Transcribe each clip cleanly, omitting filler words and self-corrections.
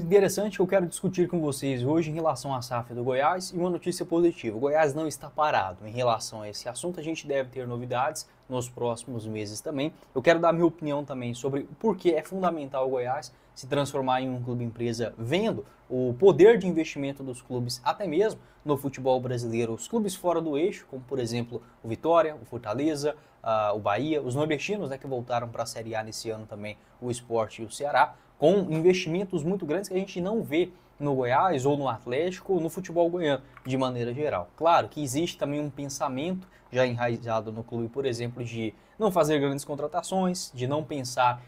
interessante que eu quero discutir com vocês hoje em relação à SAF do Goiás e uma notícia positiva. O Goiás não está parado em relação a esse assunto, a gente deve ter novidades nos próximos meses também. Eu quero dar minha opinião também sobre por que é fundamental o Goiás se transformar em um clube empresa, vendo o poder de investimento dos clubes, até mesmo no futebol brasileiro, os clubes fora do eixo, como por exemplo o Vitória, o Fortaleza, o Bahia, os nordestinos, né, que voltaram para a Série A nesse ano também, o Sport e o Ceará, com investimentos muito grandes que a gente não vê no Goiás ou no Atlético ou no futebol goiano, de maneira geral. Claro que existe também um pensamento já enraizado no clube, por exemplo, de não fazer grandes contratações, de não pensar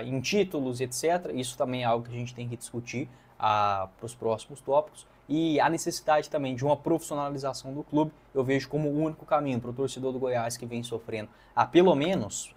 em títulos, etc. Isso também é algo que a gente tem que discutir para os próximos tópicos. E a necessidade também de uma profissionalização do clube, eu vejo como o único caminho para o torcedor do Goiás que vem sofrendo há pelo menos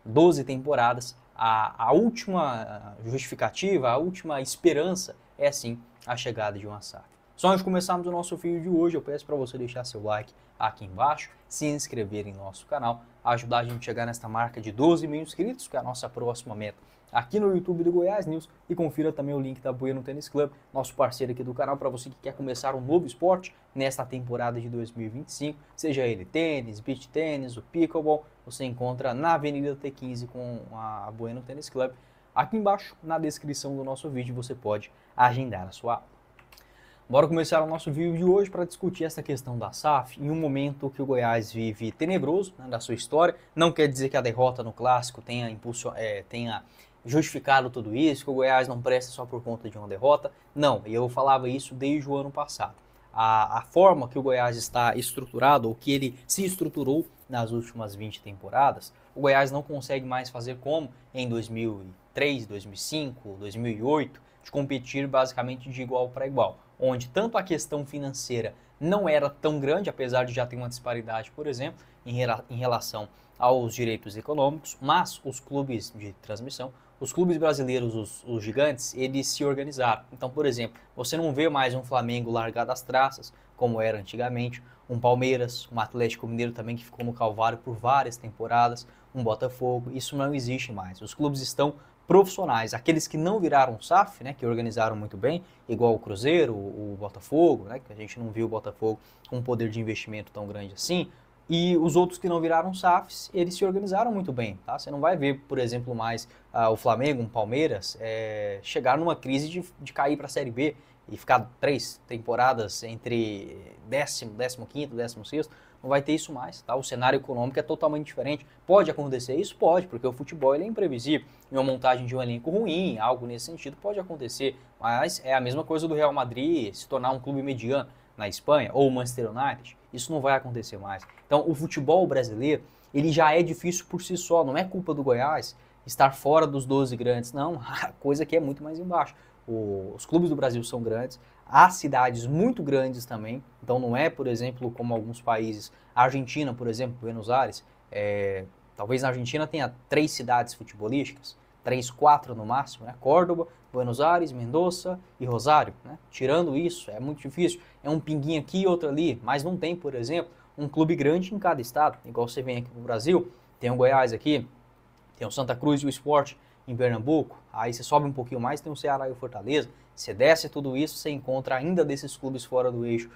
12 temporadas. A última justificativa, a última esperança é sim a chegada de uma SAF. Só antes de começarmos o nosso vídeo de hoje, eu peço para você deixar seu like aqui embaixo, se inscrever em nosso canal, ajudar a gente a chegar nesta marca de 12 mil inscritos, que é a nossa próxima meta aqui no YouTube do Goiás News, e confira também o link da Bueno Tênis Club, nosso parceiro aqui do canal, para você que quer começar um novo esporte nesta temporada de 2025, seja ele tênis, beach tênis, o pickleball, você encontra na Avenida T15 com a Bueno Tênis Club. Aqui embaixo, na descrição do nosso vídeo, você pode agendar a sua aula. Bora começar o nosso vídeo de hoje para discutir essa questão da SAF em um momento que o Goiás vive tenebroso, né, da sua história. Não quer dizer que a derrota no Clássico tenha justificado tudo isso, que o Goiás não presta só por conta de uma derrota. Não, e eu falava isso desde o ano passado. A forma que o Goiás está estruturado, ou que ele se estruturou nas últimas 20 temporadas, o Goiás não consegue mais fazer como em 2003, 2005, 2008, de competir basicamente de igual para igual, onde tanto a questão financeira não era tão grande, apesar de já ter uma disparidade, por exemplo, em relação aos direitos econômicos, mas os clubes de transmissão, os clubes brasileiros, os gigantes, eles se organizaram. Então, por exemplo, você não vê mais um Flamengo largado às traças, como era antigamente, um Palmeiras, um Atlético Mineiro também que ficou no Calvário por várias temporadas, um Botafogo, isso não existe mais. Os clubes estão profissionais, aqueles que não viraram SAF, né, que organizaram muito bem, igual o Cruzeiro, o Botafogo, né, que a gente não viu o Botafogo com um poder de investimento tão grande assim, e os outros que não viraram SAFs, eles se organizaram muito bem, tá? Você não vai ver, por exemplo, mais o Flamengo, um Palmeiras, chegar numa crise de cair para a Série B e ficar 3 temporadas entre 10º, 15º, 16º, não vai ter isso mais, tá? O cenário econômico é totalmente diferente. Pode acontecer isso? Pode, porque o futebol ele é imprevisível. Em uma montagem de um elenco ruim, algo nesse sentido pode acontecer, mas é a mesma coisa do Real Madrid se tornar um clube mediano na Espanha, ou o Manchester United, isso não vai acontecer mais. Então, o futebol brasileiro, ele já é difícil por si só, não é culpa do Goiás estar fora dos 12 grandes, não, a coisa aqui é muito mais embaixo. Os clubes do Brasil são grandes, há cidades muito grandes também, então não é, por exemplo, como alguns países, a Argentina, por exemplo, Buenos Aires, talvez na Argentina tenha 3 cidades futebolísticas, 3, 4 no máximo, né? Córdoba, Buenos Aires, Mendoza e Rosário, né? Tirando isso, é muito difícil, é um pinguinho aqui e outro ali, mas não tem, por exemplo, um clube grande em cada estado, igual você vem aqui no Brasil, tem o Goiás aqui, tem o Santa Cruz e o Sport em Pernambuco, aí você sobe um pouquinho mais, tem o Ceará e o Fortaleza, você desce tudo isso, você encontra ainda desses clubes fora do eixo,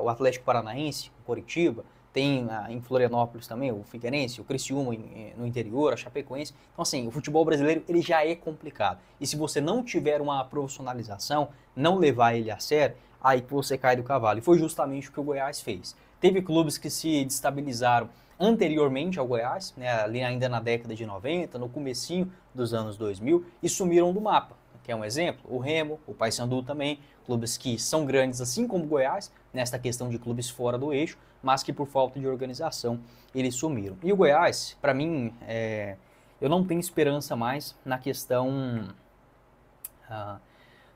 o Atlético Paranaense, o Coritiba, tem em Florianópolis também o Figueirense, o Criciúma no interior, a Chapecoense. Então assim, o futebol brasileiro ele já é complicado. E se você não tiver uma profissionalização, não levar ele a sério, aí que você cai do cavalo. E foi justamente o que o Goiás fez. Teve clubes que se destabilizaram anteriormente ao Goiás, né, ali ainda na década de 90, no comecinho dos anos 2000, e sumiram do mapa. Quer um exemplo? O Remo, o Paysandu também, clubes que são grandes assim como o Goiás, nesta questão de clubes fora do eixo, mas que por falta de organização eles sumiram. E o Goiás, para mim, eu não tenho esperança mais na questão,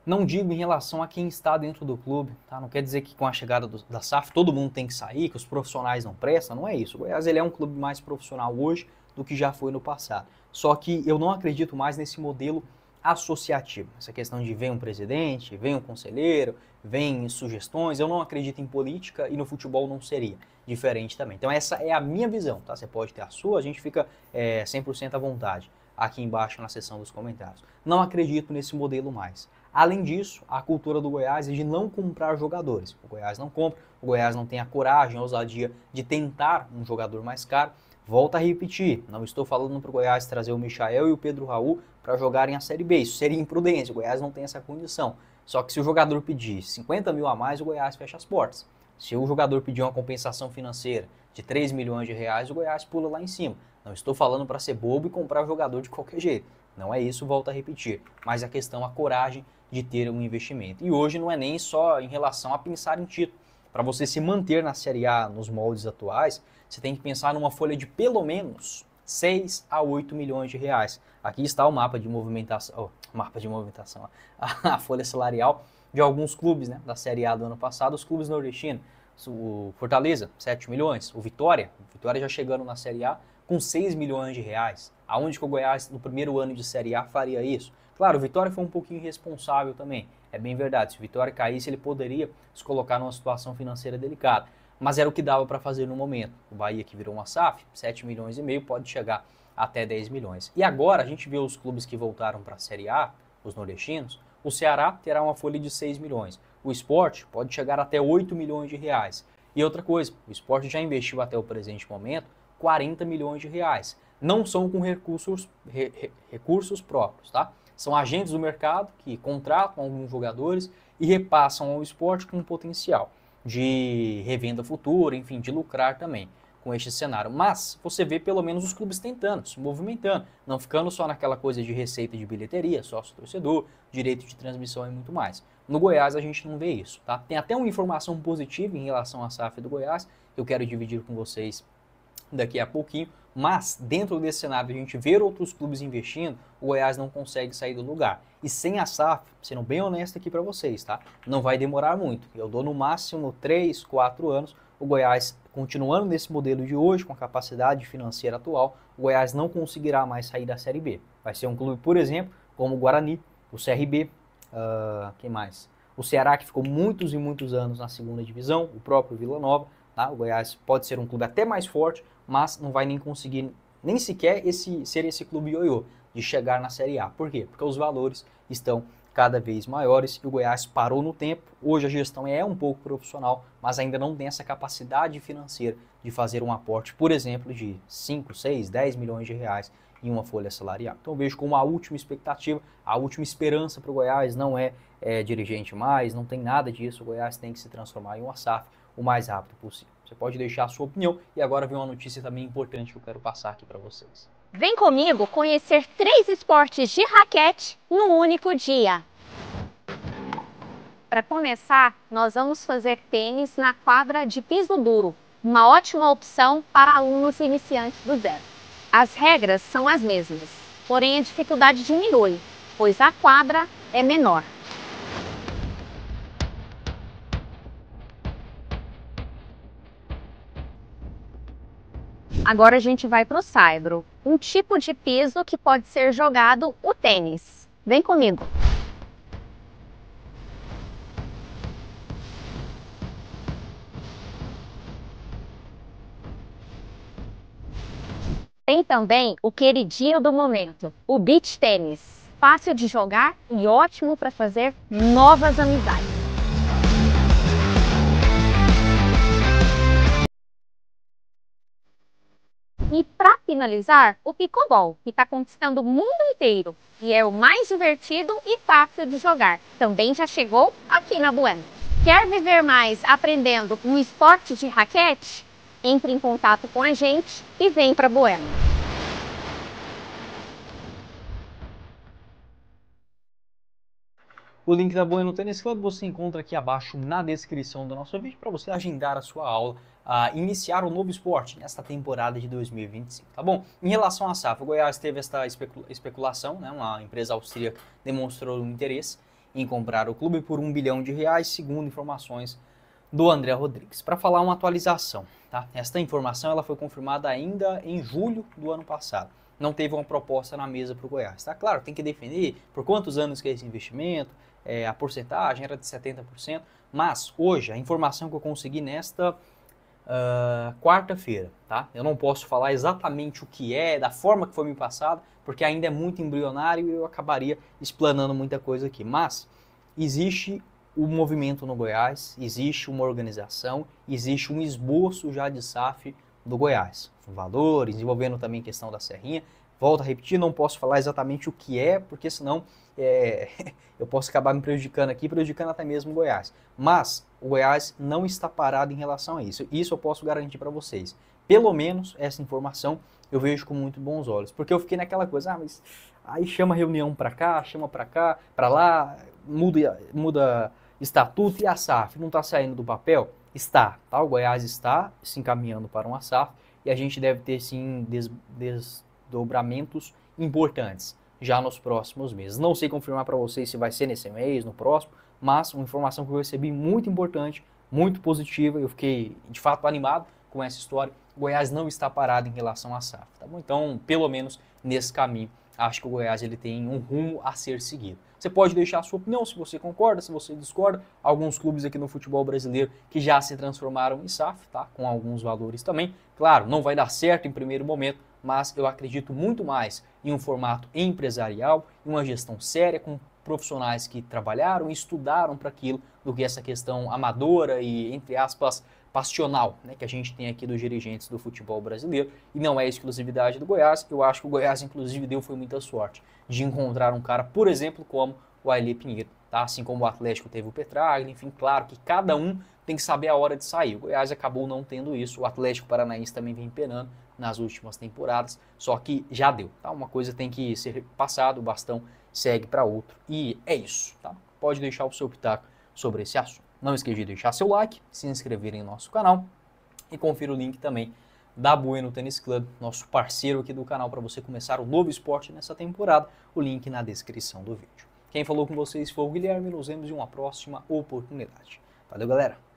não digo em relação a quem está dentro do clube, tá? Não quer dizer que com a chegada da SAF todo mundo tem que sair, que os profissionais não prestam, não é isso. O Goiás ele é um clube mais profissional hoje do que já foi no passado. Só que eu não acredito mais nesse modelo associativo. Essa questão de vem um presidente, vem um conselheiro, vem sugestões, eu não acredito em política e no futebol não seria diferente também. Então essa é a minha visão, tá? Você pode ter a sua, a gente fica 100% à vontade. aqui embaixo na seção dos comentários. Não acredito nesse modelo mais. Além disso, a cultura do Goiás é de não comprar jogadores. O Goiás não compra, o Goiás não tem a coragem, a ousadia de tentar um jogador mais caro. Volto a repetir, não estou falando para o Goiás trazer o Michael e o Pedro Raul para jogarem a Série B. Isso seria imprudência, o Goiás não tem essa condição. Só que se o jogador pedir 50 mil a mais, o Goiás fecha as portas. Se o jogador pedir uma compensação financeira de 3 milhões de reais, o Goiás pula lá em cima. Não estou falando para ser bobo e comprar o jogador de qualquer jeito. Não é isso, volto a repetir. Mas a questão, a coragem de ter um investimento. E hoje não é nem só em relação a pensar em título. Para você se manter na Série A nos moldes atuais, você tem que pensar numa folha de pelo menos 6 a 8 milhões de reais. Aqui está o mapa de movimentação, a folha salarial de alguns clubes, né, da Série A do ano passado, os clubes nordestinos. O Fortaleza, 7 milhões. O Vitória já chegando na Série A com 6 milhões de reais. Aonde que o Goiás, no primeiro ano de Série A, faria isso? Claro, o Vitória foi um pouquinho irresponsável também, é bem verdade. Se o Vitória caísse, ele poderia se colocar numa situação financeira delicada. Mas era o que dava para fazer no momento. O Bahia, que virou uma SAF, 7 milhões e meio, pode chegar até 10 milhões. E agora a gente vê os clubes que voltaram para a Série A, os nordestinos. O Ceará terá uma folha de 6 milhões. O Sport pode chegar até 8 milhões de reais. E outra coisa, o Sport já investiu até o presente momento 40 milhões de reais. Não são com recursos próprios, tá? São agentes do mercado que contratam alguns jogadores e repassam ao Sport com um potencial de revenda futura, enfim, de lucrar também com este cenário. Mas você vê pelo menos os clubes tentando, se movimentando, não ficando só naquela coisa de receita de bilheteria, sócio-torcedor, direito de transmissão e muito mais. No Goiás a gente não vê isso, tá? Tem até uma informação positiva em relação à SAF do Goiás, que eu quero dividir com vocês daqui a pouquinho, mas dentro desse cenário a gente ver outros clubes investindo, o Goiás não consegue sair do lugar. E sem a SAF, sendo bem honesto aqui para vocês, tá? Não vai demorar muito. Eu dou no máximo 3, 4 anos. O Goiás, continuando nesse modelo de hoje, com a capacidade financeira atual, o Goiás não conseguirá mais sair da Série B. Vai ser um clube, por exemplo, como o Guarani, o CRB, quem mais? O Ceará, que ficou muitos e muitos anos na segunda divisão, o próprio Vila Nova. Tá? O Goiás pode ser um clube até mais forte, mas não vai nem conseguir, nem sequer ser esse clube ioiô, de chegar na Série A. Por quê? Porque os valores estão cada vez maiores e o Goiás parou no tempo. Hoje a gestão é um pouco profissional, mas ainda não tem essa capacidade financeira de fazer um aporte, por exemplo, de 5, 6, 10 milhões de reais em uma folha salarial. Então eu vejo como a última expectativa, a última esperança para o Goiás não é dirigente mais, não tem nada disso. O Goiás tem que se transformar em uma SAF o mais rápido possível. Você pode deixar a sua opinião e agora vem uma notícia também importante que eu quero passar aqui para vocês. Vem comigo conhecer 3 esportes de raquete num único dia. Para começar, nós vamos fazer tênis na quadra de piso duro, uma ótima opção para alunos iniciantes do zero. As regras são as mesmas, porém a dificuldade diminui, pois a quadra é menor. Agora a gente vai para o saibro, um tipo de piso que pode ser jogado o tênis. Vem comigo! Tem também o queridinho do momento, o beach tênis. Fácil de jogar e ótimo para fazer novas amizades. E para finalizar, o pickleball, que está conquistando o mundo inteiro e é o mais divertido e fácil de jogar. Também já chegou aqui na Bueno. Quer viver mais aprendendo um esporte de raquete? Entre em contato com a gente e vem para Bueno. O link da Bueno Tênis Club você encontra aqui abaixo na descrição do nosso vídeo para você agendar a sua aula, iniciar um novo esporte nesta temporada de 2025, tá bom? Em relação à SAF, o Goiás teve esta especulação, né? Uma empresa austríaca demonstrou um interesse em comprar o clube por R$1 bilhão, segundo informações do André Rodrigues. Para falar uma atualização, tá? Esta informação ela foi confirmada ainda em julho do ano passado. Não teve uma proposta na mesa para o Goiás, tá? Claro, tem que definir por quantos anos que é esse investimento, a porcentagem era de 70%, mas hoje a informação que eu consegui nesta quarta-feira, tá? Eu não posso falar exatamente o que é, da forma que foi me passado, porque ainda é muito embrionário e eu acabaria explanando muita coisa aqui. Mas existe o movimento no Goiás, existe uma organização, existe um esboço já de SAF do Goiás. Valores, envolvendo também a questão da Serrinha. Volto a repetir, não posso falar exatamente o que é, porque senão eu posso acabar me prejudicando aqui, prejudicando até mesmo o Goiás. Mas o Goiás não está parado em relação a isso. Isso eu posso garantir para vocês. Pelo menos essa informação eu vejo com muito bons olhos. Porque eu fiquei naquela coisa, mas aí chama reunião para cá, chama para cá, para lá, muda estatuto e a SAF não está saindo do papel? Está, tá? O Goiás está se encaminhando para uma SAF e a gente deve ter sim desdobramentos importantes já nos próximos meses. Não sei confirmar para vocês se vai ser nesse mês, no próximo, mas uma informação que eu recebi muito importante, muito positiva, eu fiquei de fato animado com essa história. O Goiás não está parado em relação à SAF, tá bom? Então, pelo menos nesse caminho, acho que o Goiás ele tem um rumo a ser seguido. Você pode deixar a sua opinião, se você concorda, se você discorda. Alguns clubes aqui no futebol brasileiro que já se transformaram em SAF, tá? Com alguns valores também. Claro, não vai dar certo em primeiro momento, mas eu acredito muito mais em um formato empresarial, em uma gestão séria, com profissionais que trabalharam e estudaram para aquilo, do que essa questão amadora e, entre aspas, passional, né, que a gente tem aqui dos dirigentes do futebol brasileiro, e não é exclusividade do Goiás. Eu acho que o Goiás, inclusive, foi muita sorte de encontrar um cara, por exemplo, como o Ailê Pinheiro, tá? Assim como o Atlético teve o Petraglia, enfim, claro que cada um tem que saber a hora de sair. O Goiás acabou não tendo isso, o Atlético Paranaense também vem penando nas últimas temporadas, só que já deu, tá? Uma coisa tem que ser passada, o bastão segue para outro, e é isso, tá? Pode deixar o seu pitaco sobre esse assunto. Não esqueça de deixar seu like, se inscrever em nosso canal e confira o link também da Bueno Tênis Club, nosso parceiro aqui do canal, para você começar um novo esporte nessa temporada. O link na descrição do vídeo. Quem falou com vocês foi o Guilherme, nos vemos em uma próxima oportunidade. Valeu, galera!